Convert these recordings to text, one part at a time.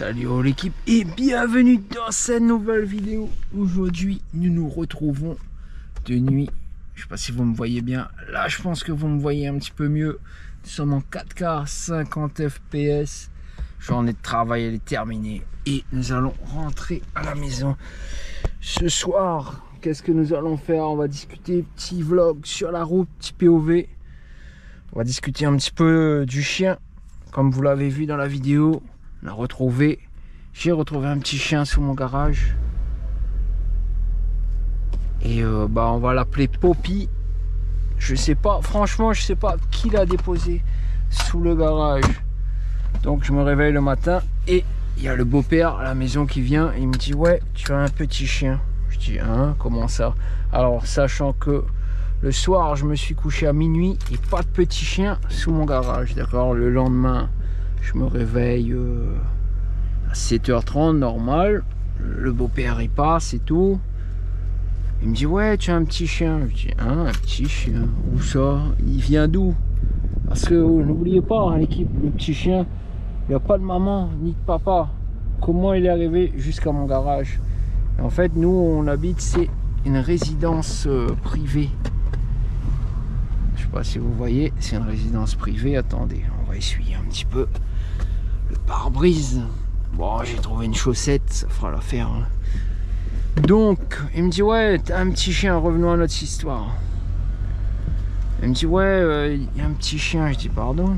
Salut l'équipe et bienvenue dans cette nouvelle vidéo. Aujourd'hui nous nous retrouvons de nuit. Je sais pas si vous me voyez bien. Là je pense que vous me voyez un petit peu mieux. Nous sommes en 4K 50 fps. Journée de travail elle est terminée et nous allons rentrer à la maison. Ce soir qu'est-ce que nous allons faire? On va discuter petit vlog sur la route, petit POV. On va discuter un petit peu du chien. Comme vous l'avez vu dans la vidéo, j'ai retrouvé un petit chien sous mon garage. Et on va l'appeler Poppy. Je sais pas, franchement, je sais pas qui l'a déposé sous le garage. Donc je me réveille le matin et il y a le beau-père à la maison qui vient. Et il me dit ouais, tu as un petit chien. Je dis hein, comment ça? Alors sachant que le soir, je me suis couché à minuit et pas de petit chien sous mon garage, d'accord? Le lendemain, je me réveille à 7h30, normal. Le beau-père, il passe et tout. Il me dit, ouais, tu as un petit chien. Je dis, hein, un petit chien? Où ça? Il vient d'où? Parce que, n'oubliez pas, hein, l'équipe, le petit chien, il n'y a pas de maman ni de papa. Comment il est arrivé jusqu'à mon garage? Et en fait, nous, on habite, c'est une résidence privée. Je sais pas si vous voyez, c'est une résidence privée. Attendez, on va essuyer un petit peu le pare-brise. Bon, j'ai trouvé une chaussette, ça fera l'affaire. Hein. Donc, il me dit ouais, t'as un petit chien, revenons à notre histoire. Il me dit ouais, il y a un petit chien. Je dis pardon.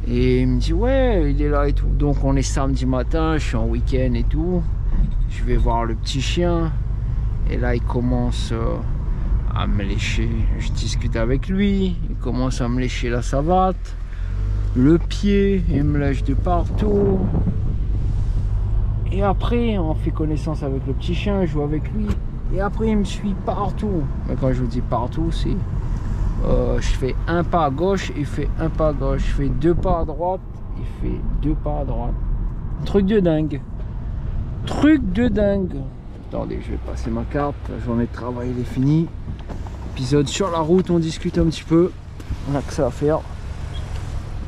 Et il me dit ouais, il est là et tout. Donc on est samedi matin, je suis en week-end et tout. Je vais voir le petit chien. Et là il commence à me lécher, je discute avec lui, il commence à me lécher la savate, le pied, il me lèche de partout. Et après, on fait connaissance avec le petit chien, je joue avec lui. Et après, il me suit partout. Mais quand je vous dis partout, c'est... je fais un pas à gauche, il fait un pas à gauche. Je fais deux pas à droite, il fait deux pas à droite. Truc de dingue. Truc de dingue. Attendez, je vais passer ma carte. La journée de travail, elle est finie. Épisode sur la route, on discute un petit peu. On a que ça à faire.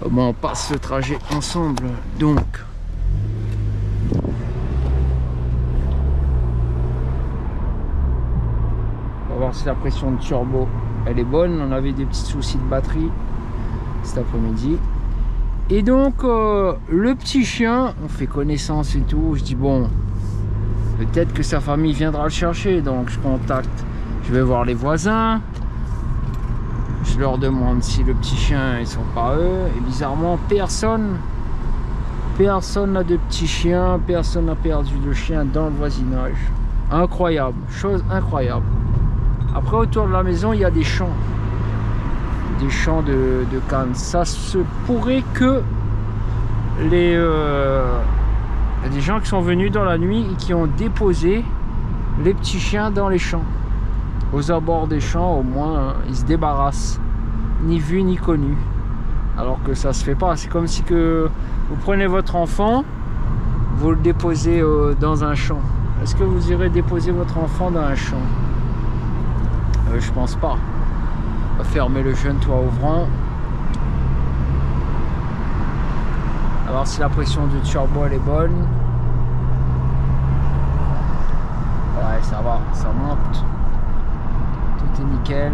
Bon, on passe le trajet ensemble. Donc, on va voir si la pression de turbo elle est bonne. On avait des petits soucis de batterie cet après-midi. Et donc, le petit chien, on fait connaissance et tout. Je dis bon, peut-être que sa famille viendra le chercher. Donc, je contacte. Je vais voir les voisins. Je leur demande si le petit chien ils sont pas eux. Et bizarrement, personne n'a de petit chien. Personne n'a perdu de chien dans le voisinage. Incroyable, chose incroyable. Après, autour de la maison, il y a des champs. Des champs de canne. Ça se pourrait que il y a des gens qui sont venus dans la nuit et qui ont déposé les petits chiens dans les champs. Aux abords des champs, au moins, ils se débarrassent. Ni vu ni connu. Alors que ça se fait pas. C'est comme si que vous prenez votre enfant, vous le déposez dans un champ. Est-ce que vous irez déposer votre enfant dans un champ? Je pense pas. On va fermer le jeune toit ouvrant. Alors si la pression du turbo elle est bonne. Ouais, ça va, ça monte. Tout est nickel.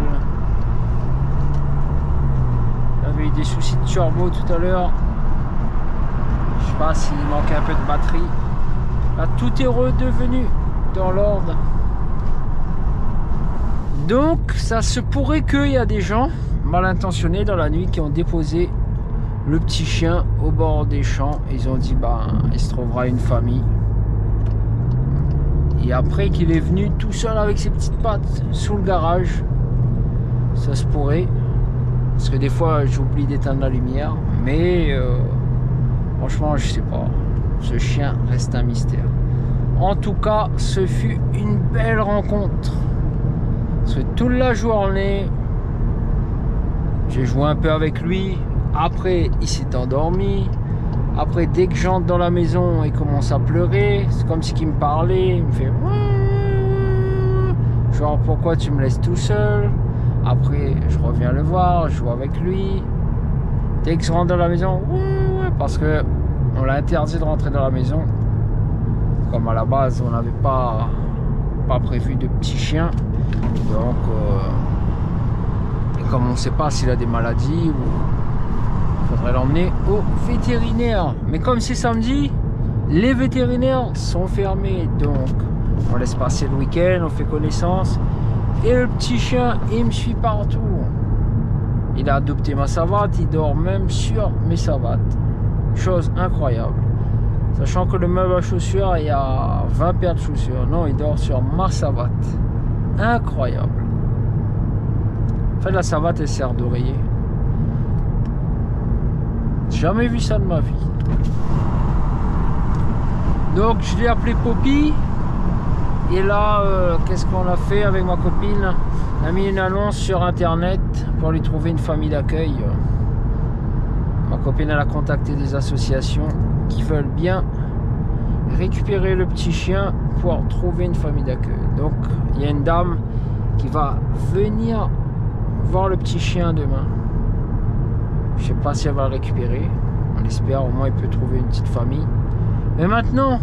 J'avais eu des soucis de turbo tout à l'heure. Je sais pas s'il manquait un peu de batterie. Là, tout est redevenu dans l'ordre. Donc, ça se pourrait qu'il y a des gens mal intentionnés dans la nuit qui ont déposé le petit chien au bord des champs. Ils ont dit, bah, il se trouvera une famille. Et après qu'il est venu tout seul avec ses petites pattes sous le garage, ça se pourrait. Parce que des fois, j'oublie d'éteindre la lumière. Mais franchement, je sais pas. Ce chien reste un mystère. En tout cas, ce fut une belle rencontre. Parce que toute la journée, j'ai joué un peu avec lui. Après, il s'est endormi. Après, dès que j'entre dans la maison, il commence à pleurer. C'est comme si il me parlait. Il me fait genre, pourquoi tu me laisses tout seul? Après, je reviens le voir, je joue avec lui. Dès que je rentre dans la maison, parce que on l'a interdit de rentrer dans la maison. Comme à la base, on n'avait pas prévu de petits chiens. Donc, et comme on ne sait pas s'il a des maladies, il faudrait l'emmener au vétérinaire. Mais comme c'est samedi, les vétérinaires sont fermés. Donc, on laisse passer le week-end, on fait connaissance. Et le petit chien, il me suit partout. Il a adopté ma savate, il dort même sur mes savates. Chose incroyable. Sachant que le meuble à chaussures, il y a 20 paires de chaussures. Non, il dort sur ma savate. Incroyable. En fait, la savate, elle sert d'oreiller. Jamais vu ça de ma vie. Donc, je l'ai appelé Poppy. Et là, qu'est-ce qu'on a fait avec ma copine? On a mis une annonce sur internet pour lui trouver une famille d'accueil. Ma copine, elle a contacté des associations qui veulent bien récupérer le petit chien pour trouver une famille d'accueil. Donc, il y a une dame qui va venir voir le petit chien demain. Je sais pas si elle va le récupérer. On espère, au moins il peut trouver une petite famille. Mais maintenant,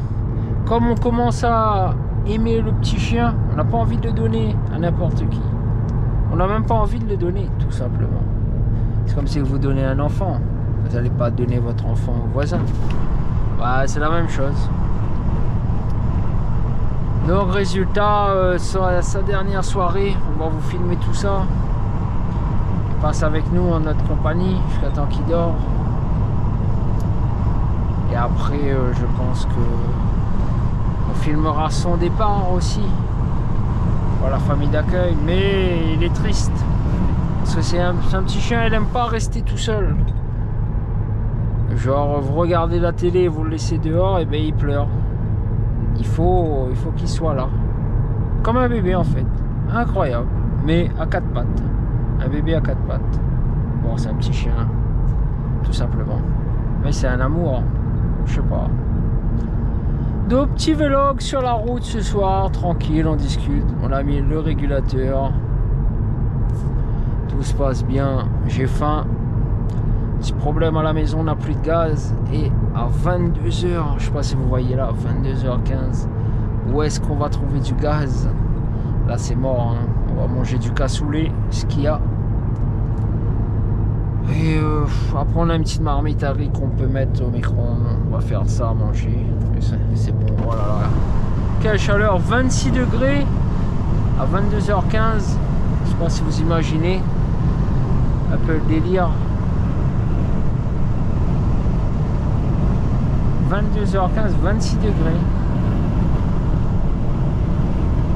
comme on commence à aimer le petit chien, on n'a pas envie de le donner à n'importe qui. On n'a même pas envie de le donner, tout simplement. C'est comme si vous donnez un enfant. Vous n'allez pas donner votre enfant au voisin. Ouais, c'est la même chose. Donc, résultat, sa dernière soirée, on va vous filmer tout ça. Il passe avec nous en notre compagnie jusqu'à temps qu'il dort. Et après, je pense que on filmera son départ aussi pour la famille d'accueil. Mais il est triste parce que c'est un petit chien, il n'aime pas rester tout seul. Genre, vous regardez la télé, vous le laissez dehors, et ben il pleure. Il faut qu'il soit là. Comme un bébé en fait. Incroyable. Mais à quatre pattes. Un bébé à quatre pattes. Bon, c'est un petit chien. Tout simplement. Mais c'est un amour. Je sais pas. Donc, petit vlog sur la route ce soir. Tranquille, on discute. On a mis le régulateur. Tout se passe bien. J'ai faim. Petit problème à la maison, on n'a plus de gaz. Et à 22h, je sais pas si vous voyez là, 22h15, où est-ce qu'on va trouver du gaz? Là c'est mort, hein. On va manger du cassoulet, ce qu'il y a. Et après on a une petite marmite à riz qu'on peut mettre au micro-ondes. On va faire ça à manger. C'est bon, voilà. Quelle chaleur, 26 degrés à 22h15. Je sais pas si vous imaginez un peu le délire. 22h15, 26 degrés.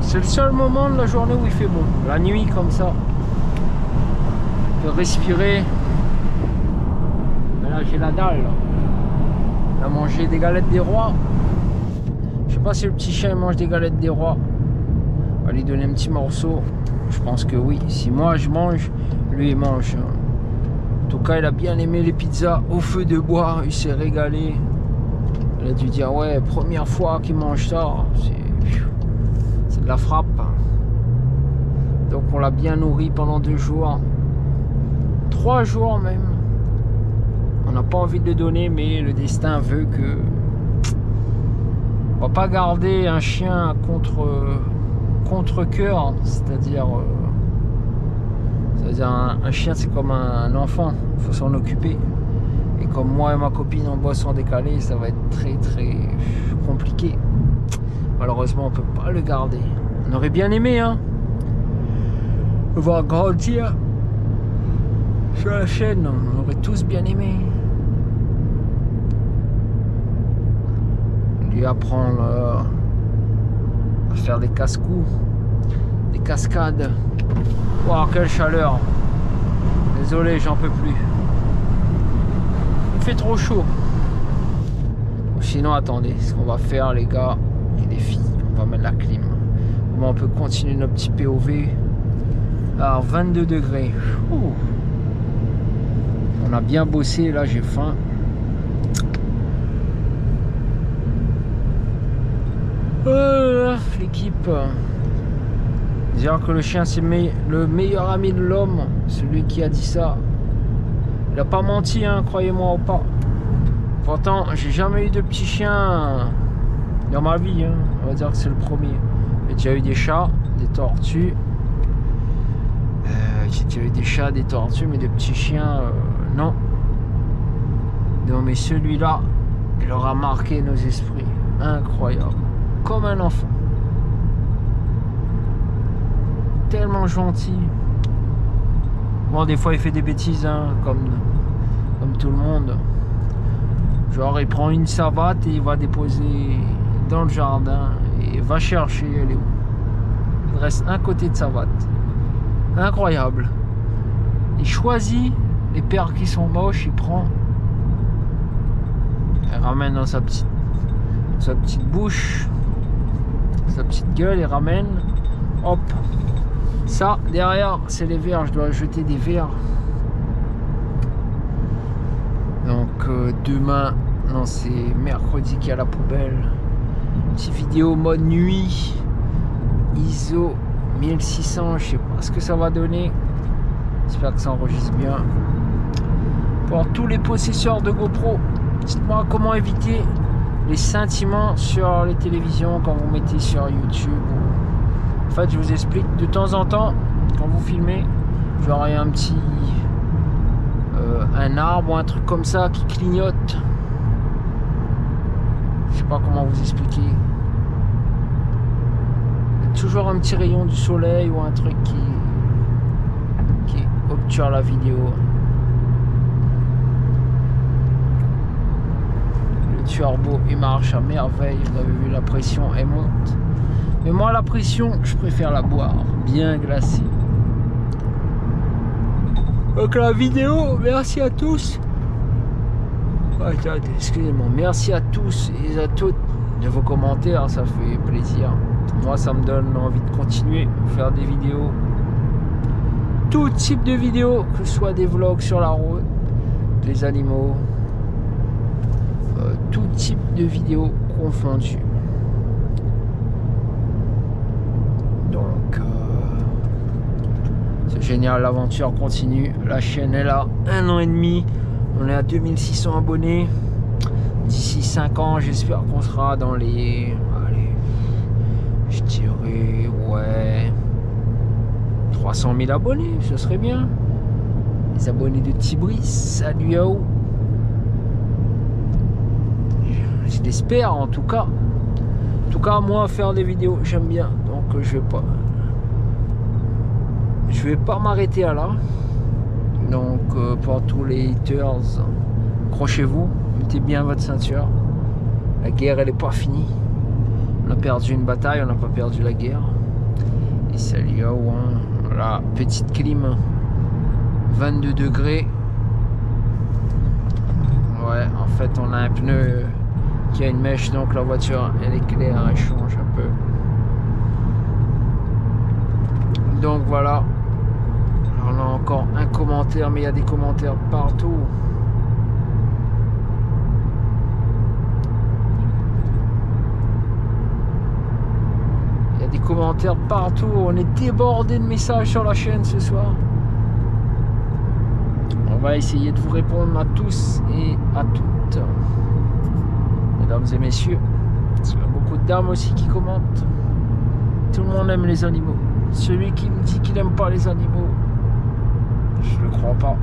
C'est le seul moment de la journée où il fait bon. La nuit comme ça, on peut respirer. Mais là j'ai la dalle. On a mangé des galettes des rois. Je sais pas si le petit chien mange des galettes des rois. On va lui donner un petit morceau. Je pense que oui. Si moi je mange, lui il mange. En tout cas, il a bien aimé les pizzas au feu de bois. Il s'est régalé. Il a dû dire ouais, première fois qu'il mange ça, c'est de la frappe. Donc on l'a bien nourri pendant 2 jours, 3 jours même. On n'a pas envie de le donner, mais le destin veut que on va pas garder un chien contre cœur, c'est-à-dire un chien c'est comme un enfant, il faut s'en occuper. Et comme moi et ma copine en boisson décalée, ça va être très compliqué. Malheureusement, on peut pas le garder. On aurait bien aimé, hein, le voir grandir sur la chaîne. On aurait tous bien aimé. Lui apprendre à faire des casse-coups, des cascades. Waouh, quelle chaleur! Désolé, j'en peux plus. Il fait trop chaud. Sinon, attendez, ce qu'on va faire, les gars et les filles, on va mettre la clim. On peut continuer notre petit POV. Alors, 22 degrés. Ouh. On a bien bossé, là, j'ai faim. L'équipe. Dire que le chien, c'est le meilleur ami de l'homme. Celui qui a dit ça. Il n'a pas menti, hein, croyez-moi ou pas. Pourtant, j'ai jamais eu de petits chiens dans ma vie, hein. On va dire que c'est le premier. J'ai déjà eu des chats, des tortues. J'ai déjà eu des chats, des tortues, mais de petits chiens, non. Non, mais celui-là, il aura marqué nos esprits. Incroyable. Comme un enfant. Tellement gentil. Bon, des fois, il fait des bêtises, hein, comme tout le monde. Genre, il prend une savate et il va déposer dans le jardin et va chercher, elle est où? Il reste un côté de savate. Incroyable. Il choisit les paires qui sont moches, il prend, il ramène dans sa petite bouche, sa petite gueule, il ramène. Hop. Ça, derrière, c'est les verres. Je dois jeter des verres. Donc, demain, non, c'est mercredi qu'il y a la poubelle. Petite vidéo mode nuit. ISO 1600. Je sais pas ce que ça va donner. J'espère que ça enregistre bien. Pour tous les possesseurs de GoPro, dites-moi comment éviter les scintillements sur les télévisions quand vous mettez sur YouTube. En fait, je vous explique, de temps en temps, quand vous filmez, j'aurai un petit un arbre ou un truc comme ça qui clignote. Je sais pas comment vous expliquer. Il y a toujours un petit rayon du soleil ou un truc qui obture la vidéo. Le turbo, il marche à merveille. Vous avez vu, la pression, elle monte. Mais moi, la pression, je préfère la boire bien glacée. Donc la vidéo, merci à tous. Attendez, excusez-moi. Merci à tous et à toutes de vos commentaires, ça fait plaisir. Moi, ça me donne envie de continuer à faire des vidéos. Tout type de vidéos, que ce soit des vlogs sur la route, des animaux, tout type de vidéos confondues. Donc, c'est génial, l'aventure continue. La chaîne est là, 1 an et demi. On est à 2600 abonnés. D'ici 5 ans, j'espère qu'on sera dans les... Allez, je dirais, ouais... 300 000 abonnés, ce serait bien. Les abonnés de Tibris, salut à vous. Je l'espère en tout cas. En tout cas, moi, faire des vidéos, j'aime bien. Donc, je vais pas m'arrêter à là. Donc, pour tous les haters, accrochez-vous, mettez bien votre ceinture. La guerre, elle est pas finie. On a perdu une bataille, on n'a pas perdu la guerre. Et salut à vous, hein. Voilà, petite clim, 22 degrés. Ouais, en fait, on a un pneu qui a une mèche, donc la voiture, elle éclaire, elle change un peu. Donc voilà. Alors, on a encore un commentaire, mais il y a des commentaires partout. Il y a des commentaires partout. On est débordé de messages sur la chaîne ce soir. On va essayer de vous répondre à tous et à toutes. Mesdames et messieurs, il y a beaucoup de dames aussi qui commentent. Tout le monde aime les animaux. Celui qui me dit qu'il n'aime pas les animaux, je ne le crois pas.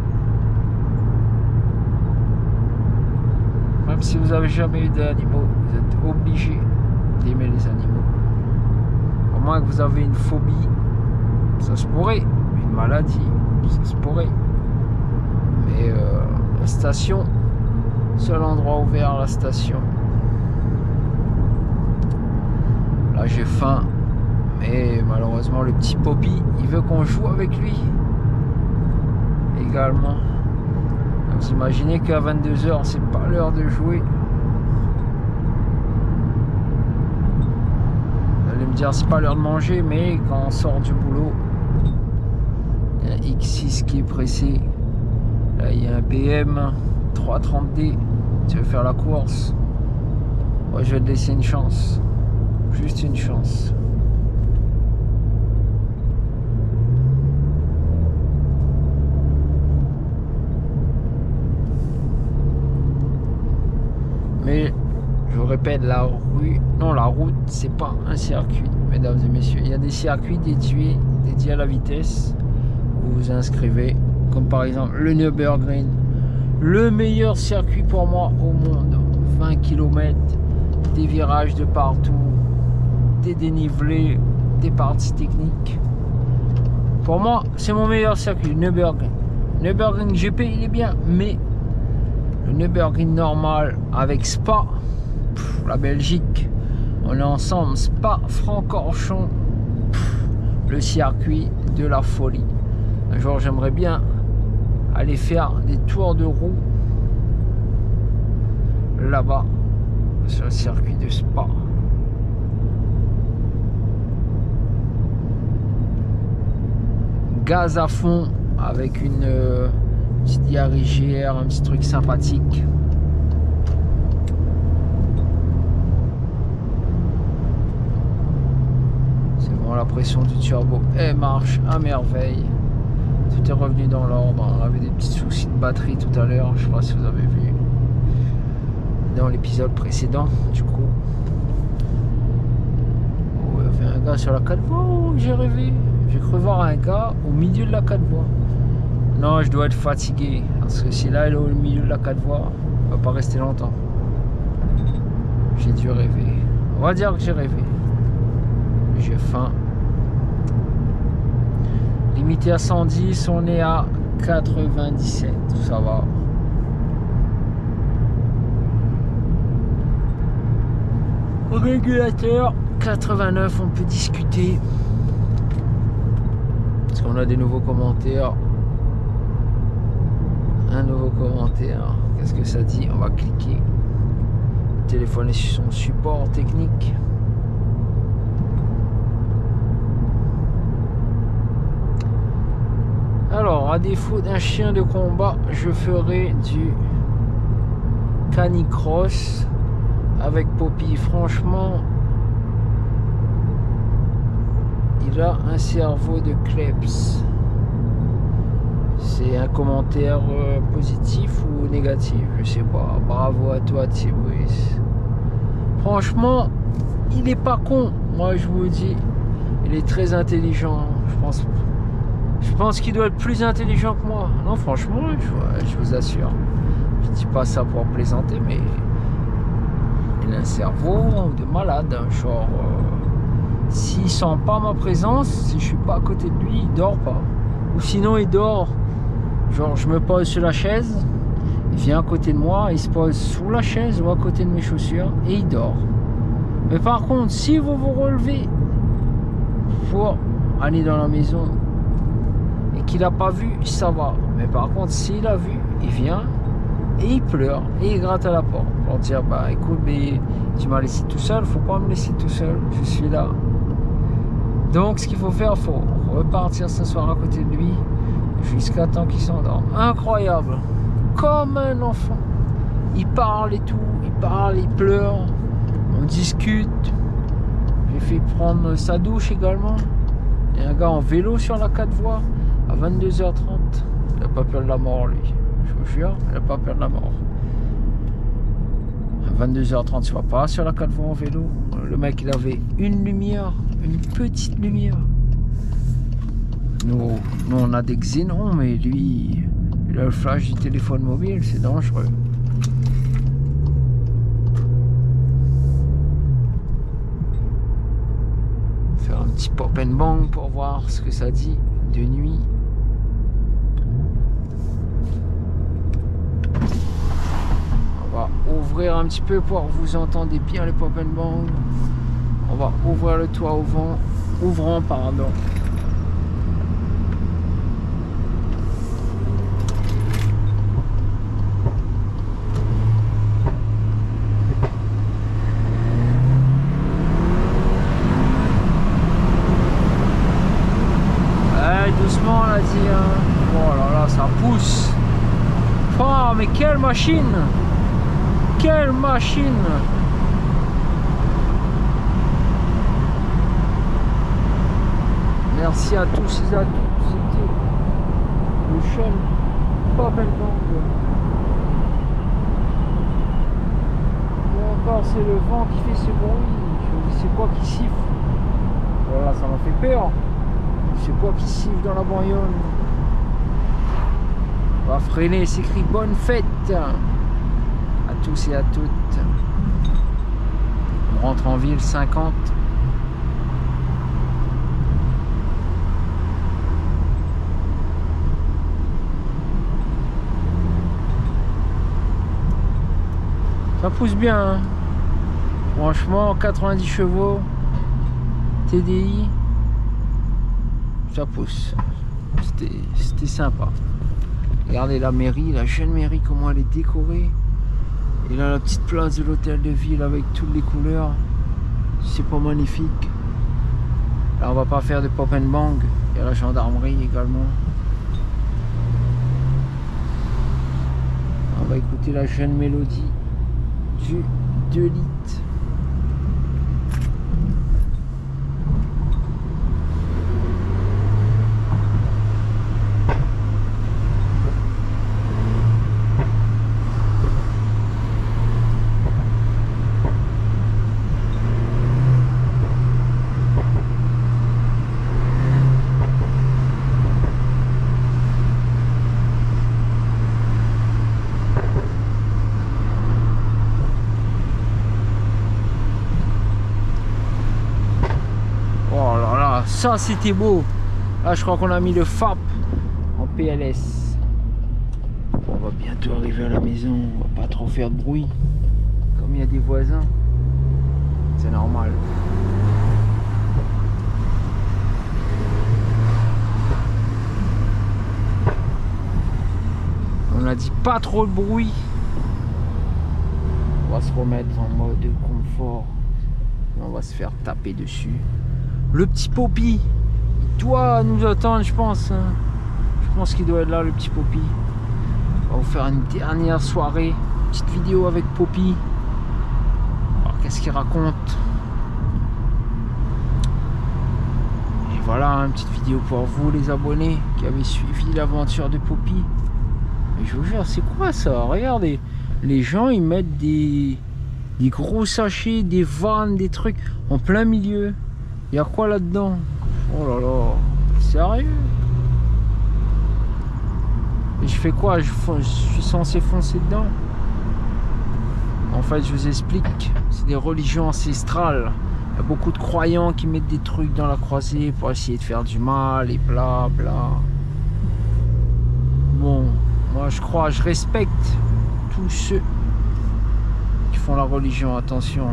Même si vous n'avez jamais eu d'animaux, vous êtes obligé d'aimer les animaux. À moins que vous avez une phobie, ça se pourrait. Une maladie, ça se pourrait. Mais la station, seul endroit ouvert, la station. Là, j'ai faim. Mais malheureusement, le petit Poppy, il veut qu'on joue avec lui. Également. Vous imaginez qu'à 22 h, c'est pas l'heure de jouer. Vous allez me dire, c'est pas l'heure de manger, mais quand on sort du boulot, il y a un X6 qui est pressé. Là, il y a un BM 330D. Tu veux faire la course? Moi, je vais te laisser une chance. Juste une chance. Mais je vous répète, la route, c'est pas un circuit, mesdames et messieurs. Il y a des circuits dédiés à la vitesse. Vous vous inscrivez, comme par exemple le Nürburgring, le meilleur circuit pour moi au monde. 20 km, des virages de partout, des dénivelés, des parties techniques. Pour moi, c'est mon meilleur circuit, le Nürburgring. Nürburgring GP, il est bien, mais le Nürburgring normal avec Spa, la Belgique, on est ensemble, Spa, Francorchamps, le circuit de la folie. Un jour, j'aimerais bien aller faire des tours de roue là-bas sur le circuit de Spa. Gaz à fond avec une petite Yari GR, un petit truc sympathique. C'est bon, la pression du turbo elle marche à merveille. Tout est revenu dans l'ordre. On avait des petits soucis de batterie tout à l'heure, je sais pas si vous avez vu dans l'épisode précédent. Du coup, oh, il y avait un gars sur la 4 voies. Oh, j'ai rêvé. J'ai cru voir un gars au milieu de la 4 voies. Non, je dois être fatigué parce que si là il est au milieu de la 4 voies, il va pas rester longtemps. J'ai dû rêver. On va dire que j'ai rêvé. J'ai faim. Limité à 110, on est à 97. Ça va. Régulateur 89, on peut discuter. Est-ce qu'on a des nouveaux commentaires? Un nouveau commentaire. Qu'est-ce que ça dit? On va cliquer. Le téléphone est sur son support technique. Alors, à défaut d'un chien de combat, je ferai du canicross avec Poppy. Franchement, il a un cerveau de kleps. C'est un commentaire positif ou négatif, je sais pas. Bravo à toi, Thibouis. Franchement, il est pas con. Moi, je vous dis, il est très intelligent. Je pense qu'il doit être plus intelligent que moi. Non, franchement, je vous assure. Je dis pas ça pour plaisanter, mais il a un cerveau de malade. Genre, s'il sent pas ma présence, si je suis pas à côté de lui, il dort pas. Ou sinon, il dort. Genre, je me pose sur la chaise, il vient à côté de moi, il se pose sous la chaise ou à côté de mes chaussures et il dort. Mais par contre, si vous vous relevez pour aller dans la maison et qu'il n'a pas vu, ça va. Mais par contre, s'il a vu, il vient et il pleure et il gratte à la porte pour dire bah écoute, mais tu m'as laissé tout seul, faut pas me laisser tout seul, je suis là. Donc ce qu'il faut faire, faut repartir s'asseoir à côté de lui jusqu'à temps qu'il s'endorme. Incroyable, comme un enfant. Il parle et tout, il parle, il pleure, on discute. J'ai fait prendre sa douche également. Il y a un gars en vélo sur la 4 voies à 22h30. Il n'a pas peur de la mort, lui. Je vous jure, il n'a pas peur de la mort. À 22h30, tu vas pas sur la 4 voies en vélo. Le mec, il avait une lumière, une petite lumière. Nous on a des xénons, mais lui, il a le flash du téléphone mobile, c'est dangereux. Faire un petit pop and bang pour voir ce que ça dit de nuit. On va ouvrir un petit peu pour que vous entendez bien le pop and bang. On va ouvrir le toit ouvrant, pardon. Doucement, on a dit, hein. Oh là là, ça pousse. Oh, mais quelle machine! Quelle machine! Merci à tous et à toutes. C'était le chaîne Pop and Bang. encore c'est le vent qui fait ce bruit. Je dis c'est quoi qui siffle? Voilà, ça m'a fait peur. C'est quoi qui siffle dans la bagnole? On va freiner, c'est écrit bonne fête à tous et à toutes. On rentre en ville 50. Ça pousse bien, hein. Franchement, 90 chevaux, TDI, ça pousse. C'était sympa. Regardez la mairie, la jeune mairie, comment elle est décorée. Et là, la petite place de l'hôtel de ville avec toutes les couleurs. C'est pas magnifique. Là, on va pas faire de pop and bang. Il y a la gendarmerie également. On va écouter la jeune mélodie du 2 litres. Ça c'était beau. Là je crois qu'on a mis le FAP en PLS. On va bientôt arriver à la maison. On va pas trop faire de bruit. Comme il y a des voisins. C'est normal. On a dit pas trop de bruit. On va se remettre en mode confort. On va se faire taper dessus. Le petit Poppy, il doit nous attendre, je pense. Je pense qu'il doit être là, le petit Poppy. On va vous faire une dernière soirée, petite vidéo avec Poppy. Alors, qu'est-ce qu'il raconte? Et voilà, une petite vidéo pour vous, les abonnés, qui avez suivi l'aventure de Poppy. Et je vous jure, c'est quoi ça? Regardez, les gens, ils mettent des gros sachets, des vannes, des trucs en plein milieu. Il y a quoi là-dedans? Oh là là, sérieux? Et je fais quoi? Je suis censé foncer dedans? En fait, je vous explique. C'est des religions ancestrales. Il y a beaucoup de croyants qui mettent des trucs dans la croisée pour essayer de faire du mal et bla bla. Bon, moi je respecte tous ceux qui font la religion, attention.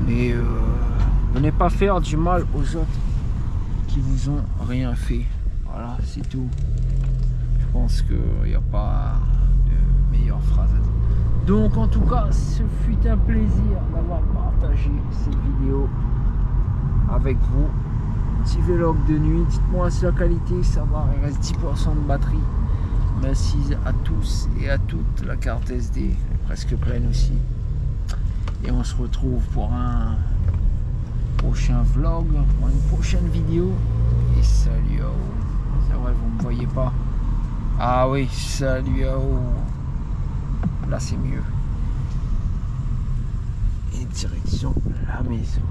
Mais venez pas faire du mal aux autres qui vous ont rien fait. Voilà, c'est tout. Je pense qu'il n'y a pas de meilleure phrase à dire. Donc en tout cas, ce fut un plaisir d'avoir partagé cette vidéo avec vous. Petit vlog de nuit. Dites-moi si la qualité ça va. Il reste 10% de batterie. Merci à tous et à toutes. La carte SD est presque pleine aussi. Et on se retrouve pour un prochain vlog, pour une prochaine vidéo. Et salut à vous. C'est vrai, vous me voyez pas. Ah oui, salut à vous. Là c'est mieux. Et direction la maison.